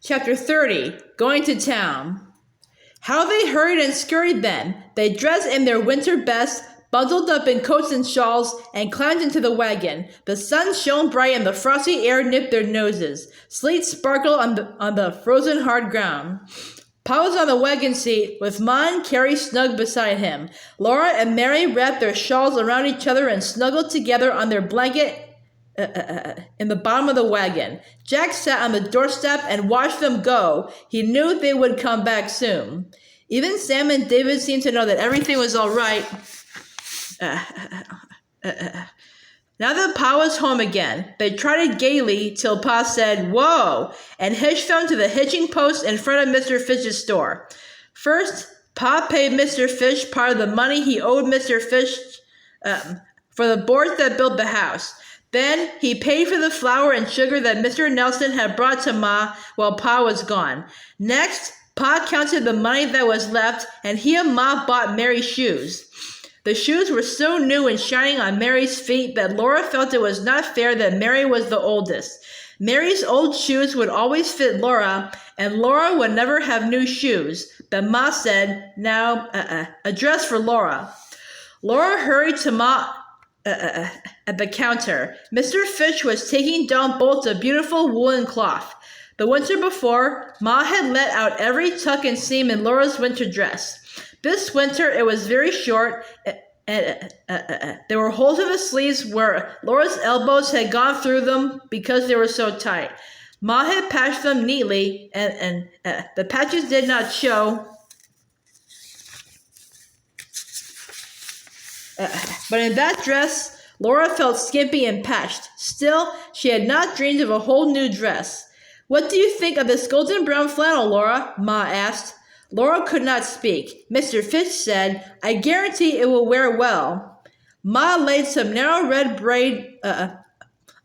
Chapter 30, Going to Town. How they hurried and scurried then! They dressed in their winter best, bundled up in coats and shawls, and climbed into the wagon. The sun shone bright and the frosty air nipped their noses. Sleet sparkled on the frozen hard ground. Pa was on the wagon seat, with Ma and Carrie snug beside him. Laura and Mary wrapped their shawls around each other and snuggled together on their blanket in the bottom of the wagon. Jack sat on the doorstep and watched them go. He knew they would come back soon. Even Sam and David seemed to know that everything was all right. Now that Pa was home again, they trotted gaily till Pa said, "Whoa," and hitched them to the hitching post in front of Mr. Fish's store. First, Pa paid Mr. Fish part of the money he owed Mr. Fish for the boards that built the house. Then he paid for the flour and sugar that Mr. Nelson had brought to Ma while Pa was gone. Next, Pa counted the money that was left, and he and Ma bought Mary's shoes. The shoes were so new and shining on Mary's feet that Laura felt it was not fair that Mary was the oldest. Mary's old shoes would always fit Laura, and Laura would never have new shoes. But Ma said, "Now, a dress for Laura." Laura hurried to Ma at the counter. Mr. Fish was taking down bolts of beautiful woolen cloth. The winter before, Ma had let out every tuck and seam in Laura's winter dress. This winter it was very short, and there were holes in the sleeves where Laura's elbows had gone through them because they were so tight. Ma had patched them neatly, and the patches did not show. But in that dress, Laura felt skimpy and patched. Still, she had not dreamed of a whole new dress. "What do you think of this golden brown flannel, Laura?" Ma asked. Laura could not speak. Mr. Fish said, "I guarantee it will wear well." Ma laid some narrow red braid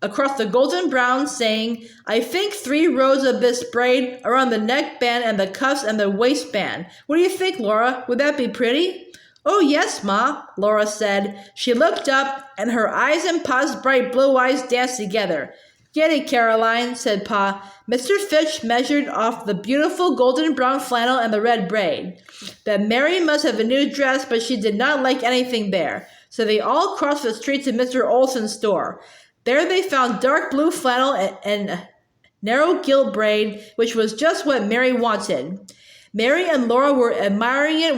across the golden brown, saying, "I think 3 rows of this braid around the neckband and the cuffs and the waistband. What do you think, Laura? Would that be pretty?" "Oh, yes, Ma," Laura said. She looked up, and her eyes and Pa's bright blue eyes danced together. "Get it, Caroline," said Pa. Mr. Fish measured off the beautiful golden brown flannel and the red braid. That Mary must have a new dress, but she did not like anything there. So they all crossed the street to Mr. Olson's store. There they found dark blue flannel and narrow gilt braid, which was just what Mary wanted. Mary and Laura were admiring it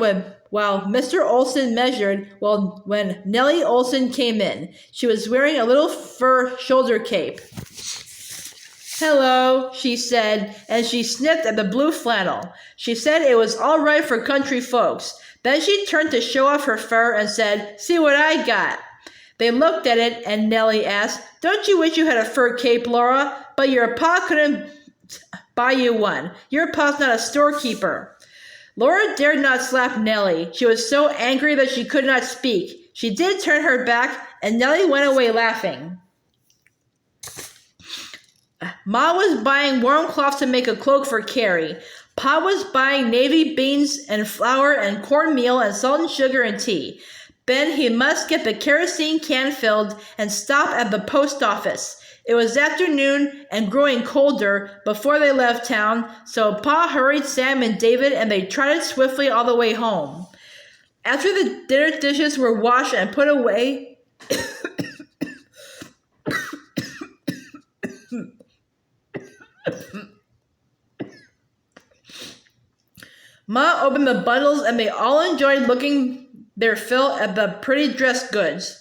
while Mr. Olson measured when Nellie Olson came in. She was wearing a little fur shoulder cape. "Hello," she said, and she sniffed at the blue flannel. She said it was all right for country folks. Then she turned to show off her fur and said, "See what I got." They looked at it, and Nellie asked, "Don't you wish you had a fur cape, Laura? But your pa couldn't buy you one. Your pa's not a storekeeper." Laura dared not slap Nellie. She was so angry that she could not speak. She did turn her back, and Nellie went away laughing. Ma was buying warm cloth to make a cloak for Carrie. Pa was buying navy beans and flour and cornmeal and salt and sugar and tea. Then he must get the kerosene can filled and stop at the post office. It was afternoon and growing colder before they left town, so Pa hurried Sam and David, and they trotted swiftly all the way home. After the dinner dishes were washed and put away, Ma opened the bundles, and they all enjoyed looking their fill at the pretty dress goods.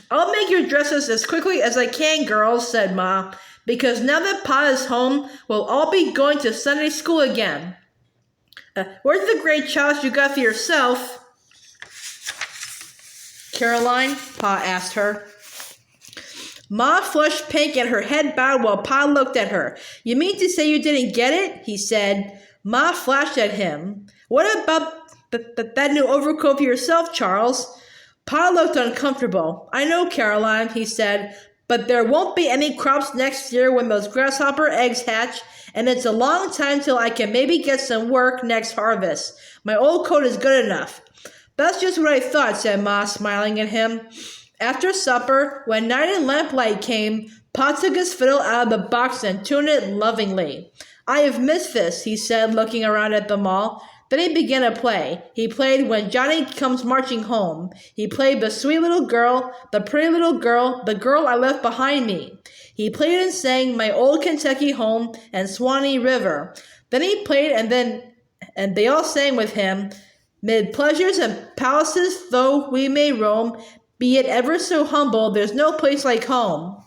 "I'll make your dresses as quickly as I can, girls," said Ma, "because now that Pa is home, we'll all be going to Sunday school again." Where's the gray chouse you got for yourself, Caroline?" Pa asked her. Ma flushed pink and her head bowed while Pa looked at her. "You mean to say you didn't get it?" he said. Ma flashed at him. "What about that new overcoat for yourself, Charles?" Pa looked uncomfortable. "I know, Caroline," he said, "but there won't be any crops next year when those grasshopper eggs hatch, and it's a long time till I can maybe get some work next harvest. My old coat is good enough." "That's just what I thought," said Ma, smiling at him. After supper, when night and lamplight came, Pa took his fiddle out of the box and tuned it lovingly. I have missed this, he said, looking around at the mall. Then he began to play. He played When Johnny Comes Marching Home. He played The Sweet Little Girl, The Pretty Little Girl, The Girl I Left Behind Me. He played and sang My Old Kentucky Home and Swanee River. Then he played and they all sang with him, Mid pleasures and palaces though we may roam, be it ever so humble, there's no place like home.